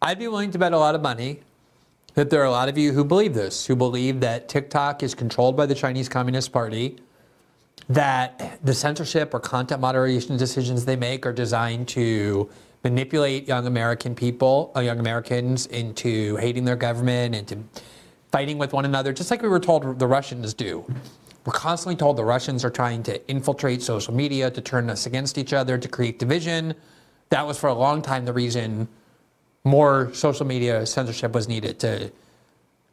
I'd be willing to bet a lot of money that there are a lot of you who believe this, who believe that TikTok is controlled by the Chinese Communist Party, that the censorship or content moderation decisions they make are designed to manipulate young American people, young Americans into hating their government, into fighting with one another, just like we were told the Russians do. We're constantly told the Russians are trying to infiltrate social media, to turn us against each other, to create division. That was for a long time the reason more social media censorship was needed to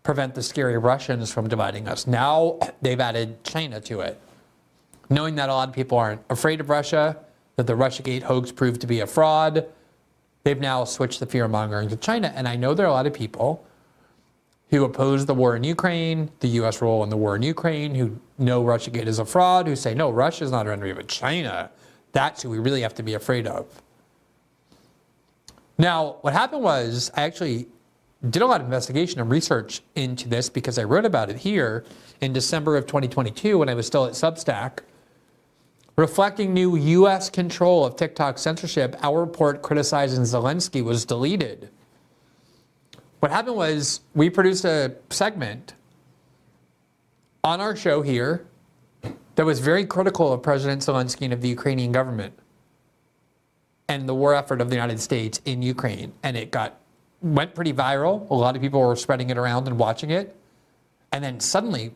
prevent the scary Russians from dividing us. Now they've added China to it. Knowing that a lot of people aren't afraid of Russia, that the Russiagate hoax proved to be a fraud, they've now switched the fear-mongering to China. And I know there are a lot of people who oppose the war in Ukraine, the U.S. role in the war in Ukraine, who know Russiagate is a fraud, who say, no, Russia's not our enemy, but China, that's who we really have to be afraid of. Now, what happened was I actually did a lot of investigation and research into this because I wrote about it here in December of 2022 when I was still at Substack. Reflecting new U.S. control of TikTok censorship, our report criticizing Zelensky was deleted. What happened was we produced a segment on our show here that was very critical of President Zelensky and of the Ukrainian government and the war effort of the United States in Ukraine. And it went pretty viral. A lot of people were spreading it around and watching it. And then suddenly,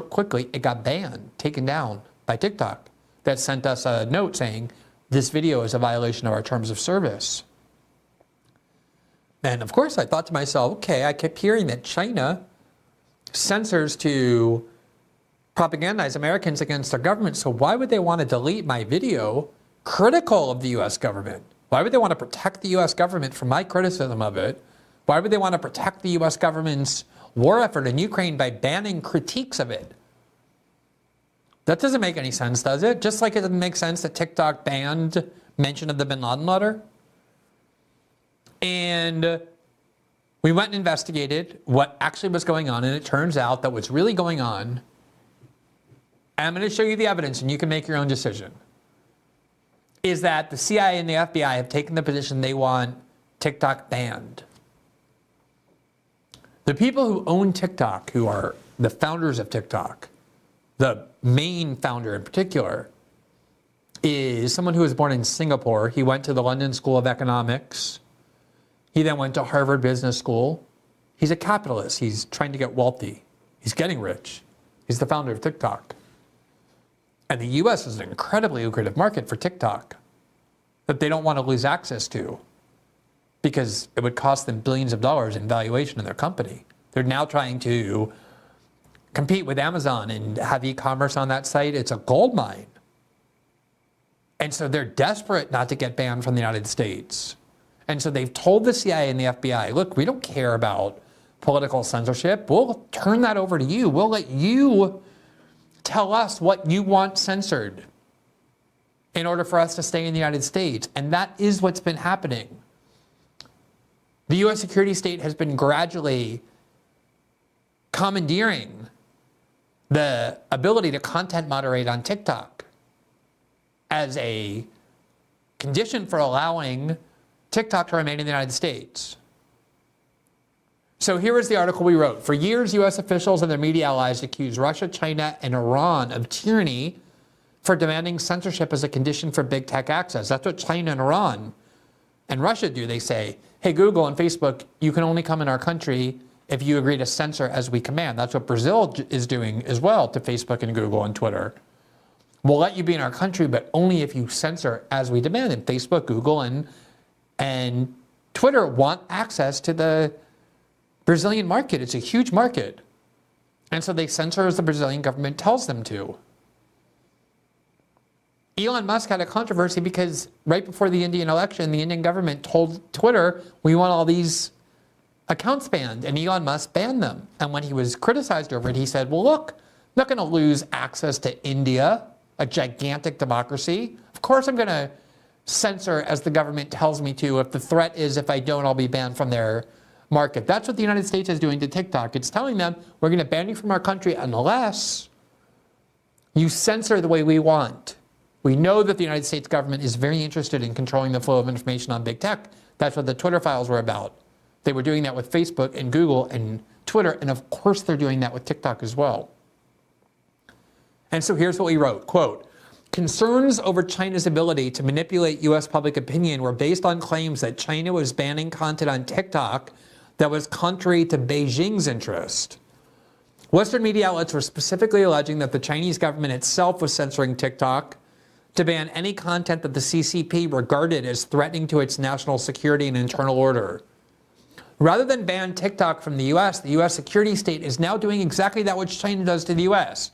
quickly, it got banned, taken down by TikTok. That sent us a note saying, this video is a violation of our terms of service. And of course, I thought to myself, okay, I kept hearing that China censors to propagandize Americans against their government. So why would they want to delete my video critical of the U.S. government? Why would they want to protect the U.S. government from my criticism of it? Why would they want to protect the U.S. government's war effort in Ukraine by banning critiques of it? That doesn't make any sense, does it? Just like it doesn't make sense that TikTok banned mention of the Bin Laden letter. And we went and investigated what actually was going on, and it turns out that what's really going on, and I'm going to show you the evidence and you can make your own decision, is that the CIA and the FBI have taken the position they want TikTok banned. The people who own TikTok, who are the founders of TikTok, the main founder in particular, is someone who was born in Singapore. He went to the London School of Economics. He then went to Harvard Business School. He's a capitalist. He's trying to get wealthy. He's getting rich. He's the founder of TikTok. And the US is an incredibly lucrative market for TikTok that they don't want to lose access to because it would cost them billions of dollars in valuation in their company. They're now trying to compete with Amazon and have e-commerce on that site. It's a gold mine. And so they're desperate not to get banned from the United States. And so they've told the CIA and the FBI, look, we don't care about political censorship. We'll turn that over to you. We'll let you tell us what you want censored in order for us to stay in the United States. And that is what's been happening. The U.S. security state has been gradually commandeering the ability to content moderate on TikTok as a condition for allowing TikTok to remain in the United States. So here is the article we wrote. For years, U.S. officials and their media allies accused Russia, China, and Iran of tyranny for demanding censorship as a condition for big tech access. That's what China and Iran and Russia do. They say, hey, Google and Facebook, you can only come in our country if you agree to censor as we command. That's what Brazil is doing as well to Facebook and Google and Twitter. We'll let you be in our country, but only if you censor as we demand. And Facebook, Google, and Twitter want access to the Brazilian market. It's a huge market. And so they censor as the Brazilian government tells them to. Elon Musk had a controversy because right before the Indian election, the Indian government told Twitter, we want all these accounts banned, and Elon Musk banned them. And when he was criticized over it, he said, well, look, I'm not going to lose access to India, a gigantic democracy. Of course I'm going to censor as the government tells me to. If the threat is if I don't, I'll be banned from their market. That's what the United States is doing to TikTok. It's telling them, we're going to ban you from our country unless you censor the way we want. We know that the United States government is very interested in controlling the flow of information on big tech. That's what the Twitter files were about. They were doing that with Facebook and Google and Twitter, and of course they're doing that with TikTok as well. And so here's what we wrote, quote, concerns over China's ability to manipulate U.S. public opinion were based on claims that China was banning content on TikTok that was contrary to Beijing's interest. Western media outlets were specifically alleging that the Chinese government itself was censoring TikTok to ban any content that the CCP regarded as threatening to its national security and internal order. Rather than ban TikTok from the U.S., the U.S. security state is now doing exactly that which China does to the U.S.,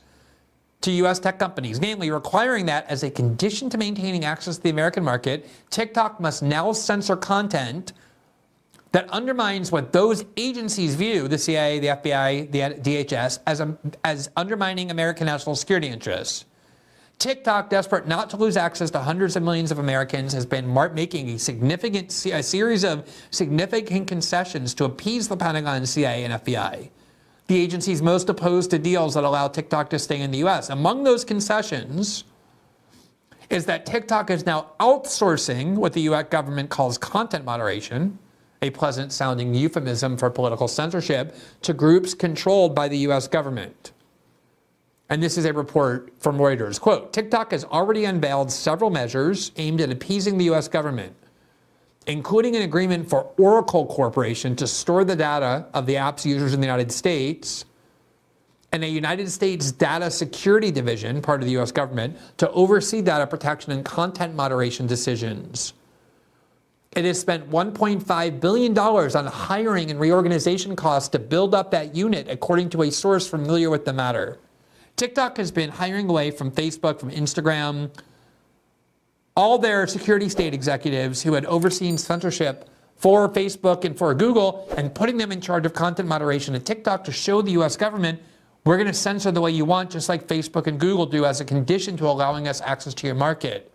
to U.S. tech companies, namely requiring that as a condition to maintaining access to the American market, TikTok must now censor content that undermines what those agencies view, the CIA, the FBI, the DHS, as undermining American national security interests. TikTok, desperate not to lose access to hundreds of millions of Americans, has been making a series of significant concessions to appease the Pentagon, CIA, and FBI, the agencies most opposed to deals that allow TikTok to stay in the U.S. Among those concessions is that TikTok is now outsourcing what the U.S. government calls content moderation, a pleasant-sounding euphemism for political censorship, to groups controlled by the U.S. government. And this is a report from Reuters. Quote, TikTok has already unveiled several measures aimed at appeasing the U.S. government, including an agreement for Oracle Corporation to store the data of the app's users in the United States, and a United States Data Security Division, part of the U.S. government, to oversee data protection and content moderation decisions. It has spent $1.5 billion on hiring and reorganization costs to build up that unit, according to a source familiar with the matter. TikTok has been hiring away from Facebook, from Instagram, all their security state executives who had overseen censorship for Facebook and for Google, and putting them in charge of content moderation at TikTok to show the US government, we're going to censor the way you want, just like Facebook and Google do, as a condition to allowing us access to your market.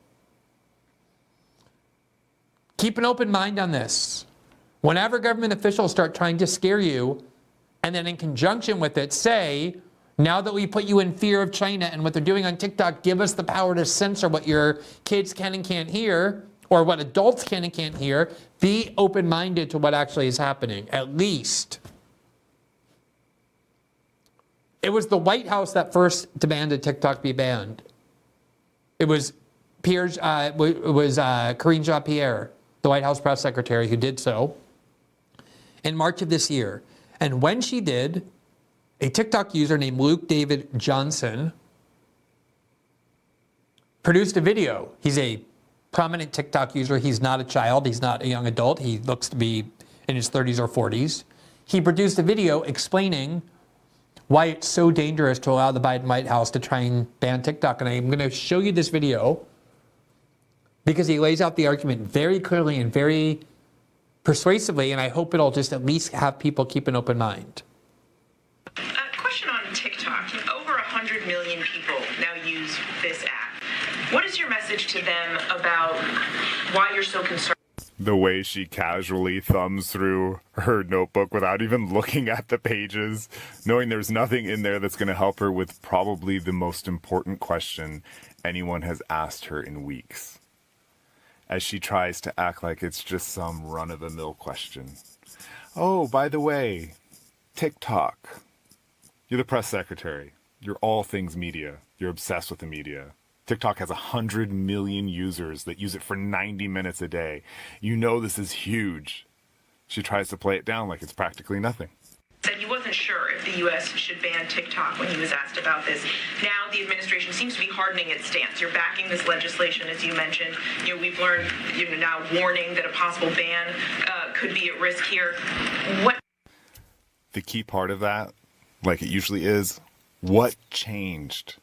Keep an open mind on this. Whenever government officials start trying to scare you, and then in conjunction with it say, now that we put you in fear of China and what they're doing on TikTok, give us the power to censor what your kids can and can't hear, or what adults can and can't hear, be open-minded to what actually is happening, at least. It was the White House that first demanded TikTok be banned. It was Karine Jean-Pierre, the White House press secretary, who did so in March of this year. And when she did, a TikTok user named Luke David Johnson produced a video. He's a prominent TikTok user. He's not a child. He's not a young adult. He looks to be in his 30s or 40s. He produced a video explaining why it's so dangerous to allow the Biden White House to try and ban TikTok. And I'm going to show you this video because he lays out the argument very clearly and very persuasively, and I hope it'll just at least have people keep an open mind. Question on TikTok. Over 100 million people now use this app. What is your message to them about why you're so concerned? The way she casually thumbs through her notebook without even looking at the pages, knowing there's nothing in there that's going to help her with probably the most important question anyone has asked her in weeks, as she tries to act like it's just some run-of-the-mill question. Oh, by the way, TikTok. You're the press secretary. You're all things media. You're obsessed with the media. TikTok has 100 million users that use it for 90 minutes a day. You know this is huge. She tries to play it down like it's practically nothing. Said he wasn't sure if the U.S. should ban TikTok when he was asked about this. Now the administration seems to be hardening its stance. You're backing this legislation, as you mentioned. We've learned, now warning that a possible ban could be at risk here. What? The key part of that, like it usually is, what changed?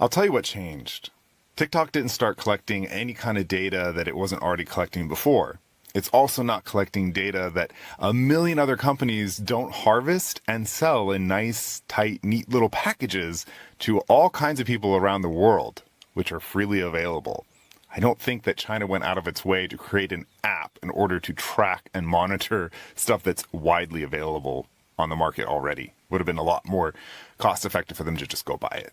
I'll tell you what changed. TikTok didn't start collecting any kind of data that it wasn't already collecting before. It's also not collecting data that a million other companies don't harvest and sell in nice, tight, neat little packages to all kinds of people around the world, which are freely available. I don't think that China went out of its way to create an app in order to track and monitor stuff that's widely available on the market already. Would have been a lot more cost effective for them to just go buy it.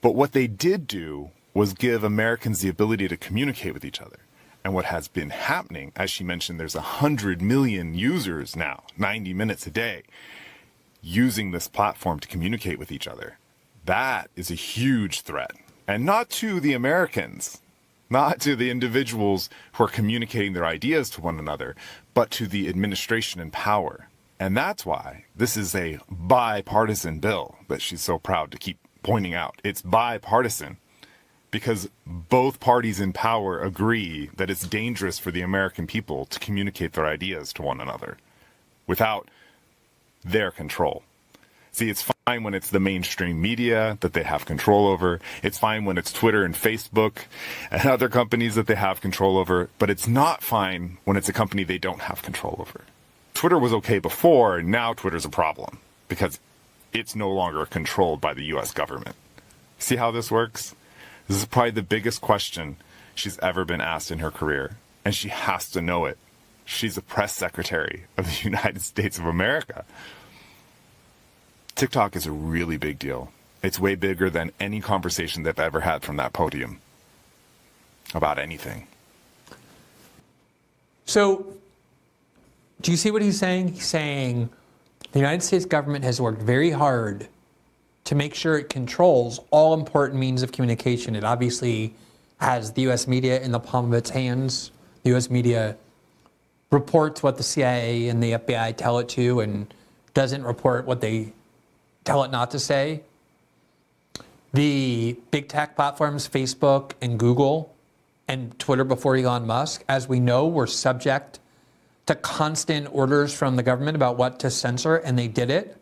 But what they did do was give Americans the ability to communicate with each other. And what has been happening, as she mentioned, there's 100 million users now, 90 minutes a day, using this platform to communicate with each other. That is a huge threat. And not to the Americans, not to the individuals who are communicating their ideas to one another, but to the administration in power. And that's why this is a bipartisan bill that she's so proud to keep pointing out. It's bipartisan because both parties in power agree that it's dangerous for the American people to communicate their ideas to one another without their control. See, it's fine when it's the mainstream media that they have control over. It's fine when it's Twitter and Facebook and other companies that they have control over. But it's not fine when it's a company they don't have control over. Twitter was okay before, and now Twitter's a problem because it's no longer controlled by the U.S. government. See how this works? This is probably the biggest question she's ever been asked in her career, and she has to know it. She's a press secretary of the United States of America. TikTok is a really big deal. It's way bigger than any conversation they've ever had from that podium about anything. So, do you see what he's saying? He's saying the United States government has worked very hard to make sure it controls all important means of communication. It obviously has the U.S. media in the palm of its hands. The U.S. media reports what the CIA and the FBI tell it to and doesn't report what they tell it not to say. The big tech platforms, Facebook and Google and Twitter before Elon Musk, as we know, were subject to constant orders from the government about what to censor, and they did it.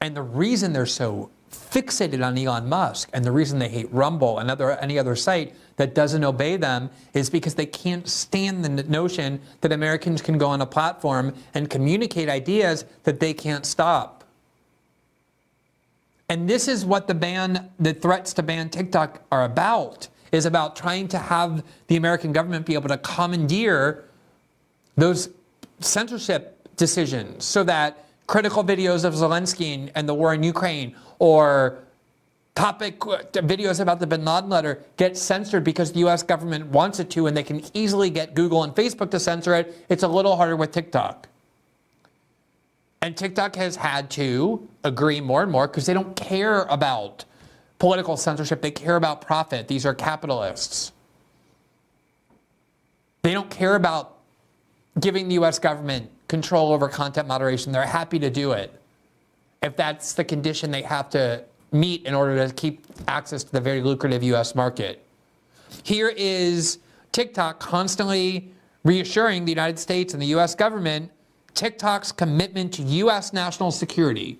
And the reason they're so fixated on Elon Musk and the reason they hate Rumble and any other site that doesn't obey them is because they can't stand the notion that Americans can go on a platform and communicate ideas that they can't stop. And this is what the threats to ban TikTok are about, is about trying to have the American government be able to commandeer those censorship decisions so that critical videos of Zelensky and the war in Ukraine or topic videos about the Bin Laden letter get censored because the US government wants it to, and they can easily get Google and Facebook to censor it. It's a little harder with TikTok. And TikTok has had to agree more and more because they don't care about political censorship. They care about profit. These are capitalists. They don't care about giving the US government control over content moderation. They're happy to do it if that's the condition they have to meet in order to keep access to the very lucrative US market. Here is TikTok constantly reassuring the United States and the US government TikTok's commitment to US national security.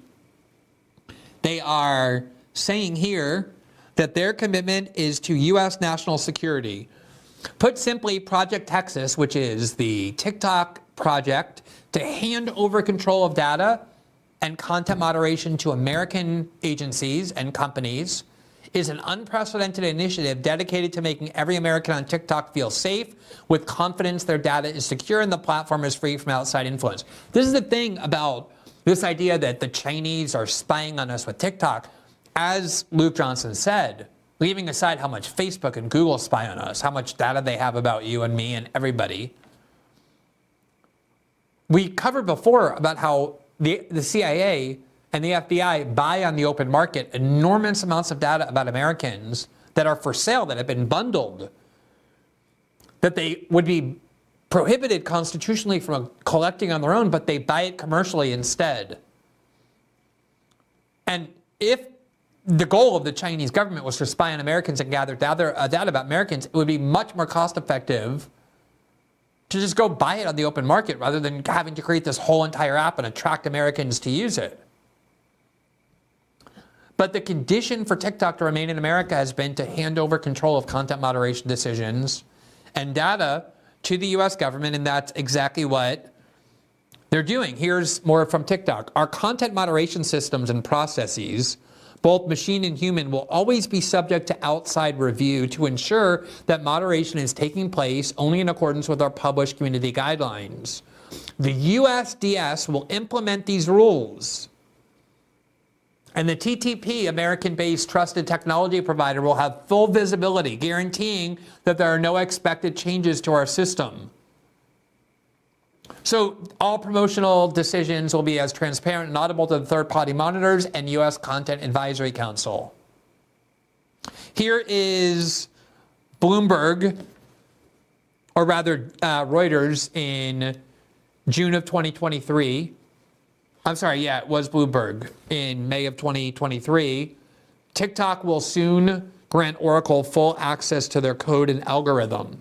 They are saying here that their commitment is to US national security. Put simply, Project Texas, which is the TikTok project to hand over control of data and content moderation to American agencies and companies, is an unprecedented initiative dedicated to making every American on TikTok feel safe with confidence their data is secure and the platform is free from outside influence. This is the thing about this idea that the Chinese are spying on us with TikTok. As Luke Johnson said, leaving aside how much Facebook and Google spy on us, how much data they have about you and me and everybody, we covered before about how the CIA and the FBI buy on the open market enormous amounts of data about Americans that are for sale, that have been bundled, that they would be prohibited constitutionally from collecting on their own, but they buy it commercially instead. And if the goal of the Chinese government was to spy on Americans and gather data about Americans, it would be much more cost effective to just go buy it on the open market rather than having to create this whole entire app and attract Americans to use it. But the condition for TikTok to remain in America has been to hand over control of content moderation decisions and data to the US government, and that's exactly what they're doing. Here's more from TikTok. Our content moderation systems and processes, both machine and human, will always be subject to outside review to ensure that moderation is taking place only in accordance with our published community guidelines. The USDS will implement these rules And the TTP, American-based trusted technology provider, will have full visibility, guaranteeing that there are no expected changes to our system. So all promotional decisions will be as transparent and audible to the third-party monitors and U.S. Content Advisory Council. Here is Bloomberg, or rather Reuters, in June of 2023. I'm sorry, yeah, it was Bloomberg in May of 2023. TikTok will soon grant Oracle full access to their code and algorithm.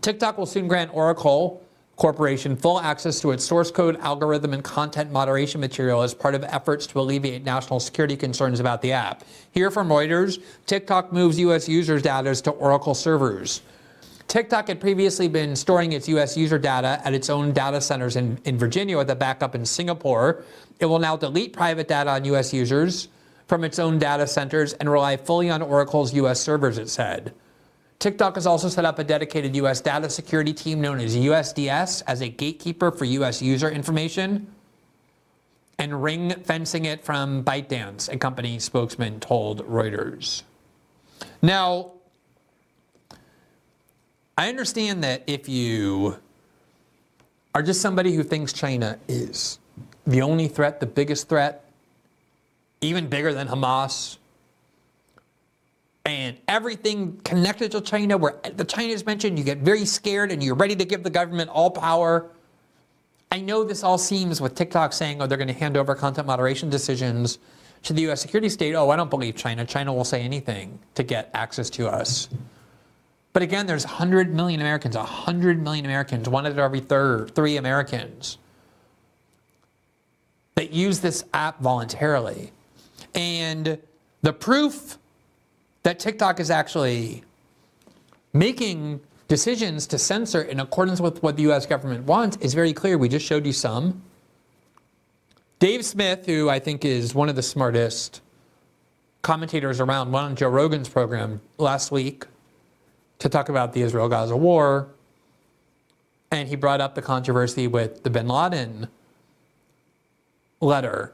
TikTok will soon grant Oracle Corporation full access to its source code, algorithm, and content moderation material as part of efforts to alleviate national security concerns about the app. Here from Reuters, TikTok moves U.S. users' data to Oracle servers. TikTok had previously been storing its U.S. user data at its own data centers in Virginia with a backup in Singapore. It will now delete private data on U.S. users from its own data centers and rely fully on Oracle's U.S. servers, it said. TikTok has also set up a dedicated U.S. data security team known as USDS as a gatekeeper for U.S. user information and ring fencing it from ByteDance, a company spokesman told Reuters. Now, I understand that if you are just somebody who thinks China is the only threat, the biggest threat, even bigger than Hamas, and everything connected to China, where the China is mentioned, you get very scared and you're ready to give the government all power. I know this all seems with TikTok saying, oh, they're going to hand over content moderation decisions to the U.S. security state. Oh, I don't believe China. China will say anything to get access to us. But again, there's 100 million Americans, 100 million Americans, one out of every three Americans that use this app voluntarily. And the proof that TikTok is actually making decisions to censor in accordance with what the U.S. government wants is very clear. We just showed you some. Dave Smith, who I think is one of the smartest commentators around, went on Joe Rogan's program last week to talk about the Israel-Gaza war, and he brought up the controversy with the bin Laden letter.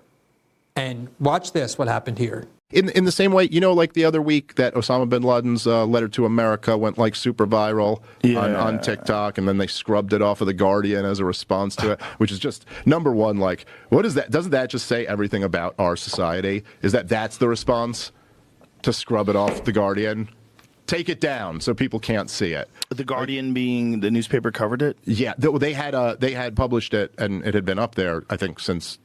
And watch this, what happened here. In the same way, you know, like the other week that Osama bin Laden's letter to America went like super viral on TikTok, and then they scrubbed it off of The Guardian as a response to it, which is just, number one, like, what is that? Doesn't that just say everything about our society? Is that's the response? To scrub it off The Guardian? Take it down so people can't see it. The Guardian being the newspaper covered it? Yeah, they had published it, and it had been up there, I think, since...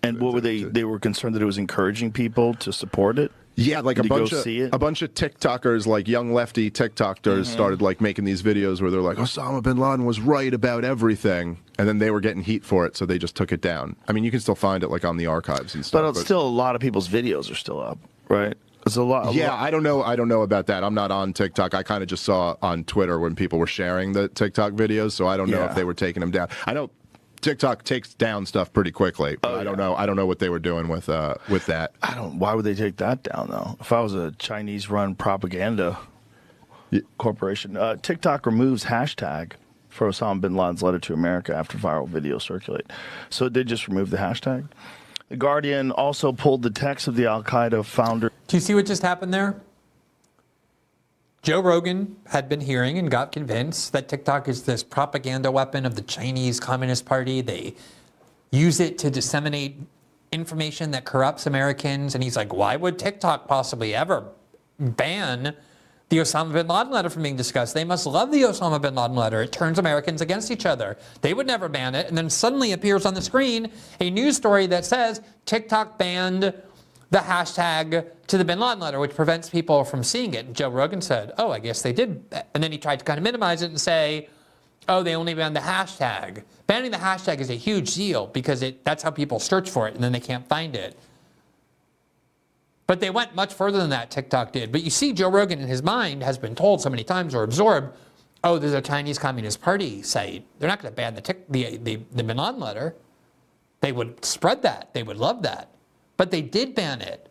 And what were they? They were concerned that it was encouraging people to support it. Yeah, like a bunch of TikTokers, like young lefty TikTokers, started like making these videos where they're like, Osama bin Laden was right about everything, and then they were getting heat for it, so they just took it down. I mean, you can still find it like on the archives and stuff. But still, a lot of people's videos are still up, right? There's a lot. I don't know about that. I'm not on TikTok. I kind of just saw on Twitter when people were sharing the TikTok videos, so I don't know if they were taking them down. I know TikTok takes down stuff pretty quickly. But I don't know. I don't know what they were doing with that. Why would they take that down though? If I was a Chinese-run propaganda corporation, TikTok removes hashtag for Osama bin Laden's letter to America after viral videos circulate. So it did just remove the hashtag. The Guardian also pulled the text of the Al-Qaeda founder. Do you see what just happened there? Joe Rogan had been hearing and got convinced that TikTok is this propaganda weapon of the Chinese Communist Party. They use it to disseminate information that corrupts Americans. And he's like, why would TikTok possibly ever ban the Osama bin Laden letter from being discussed? They must love the Osama bin Laden letter. It turns Americans against each other. They would never ban it. And then suddenly appears on the screen a news story that says TikTok banned the hashtag to the bin Laden letter, which prevents people from seeing it. And Joe Rogan said, oh, I guess they did. And then he tried to kind of minimize it and say, oh, they only banned the hashtag. Banning the hashtag is a huge deal because that's how people search for it, and then they can't find it. But they went much further than that, TikTok did. But you see, Joe Rogan in his mind has been told so many times or absorbed, oh, there's a Chinese Communist Party site. They're not going to ban the bin Laden letter. They would spread that. They would love that. But they did ban it.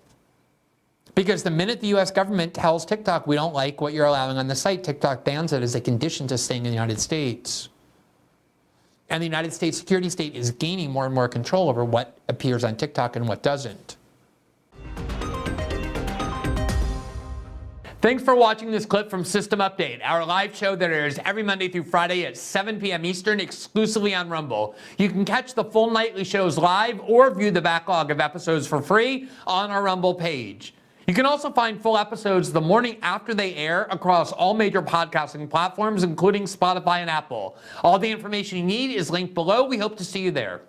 Because the minute the U.S. government tells TikTok, we don't like what you're allowing on the site, TikTok bans it as a condition to staying in the United States. And the United States security state is gaining more and more control over what appears on TikTok and what doesn't. Thanks for watching this clip from System Update, our live show that airs every Monday through Friday at 7 p.m. Eastern exclusively on Rumble. You can catch the full nightly shows live or view the backlog of episodes for free on our Rumble page. You can also find full episodes the morning after they air across all major podcasting platforms, including Spotify and Apple. All the information you need is linked below. We hope to see you there.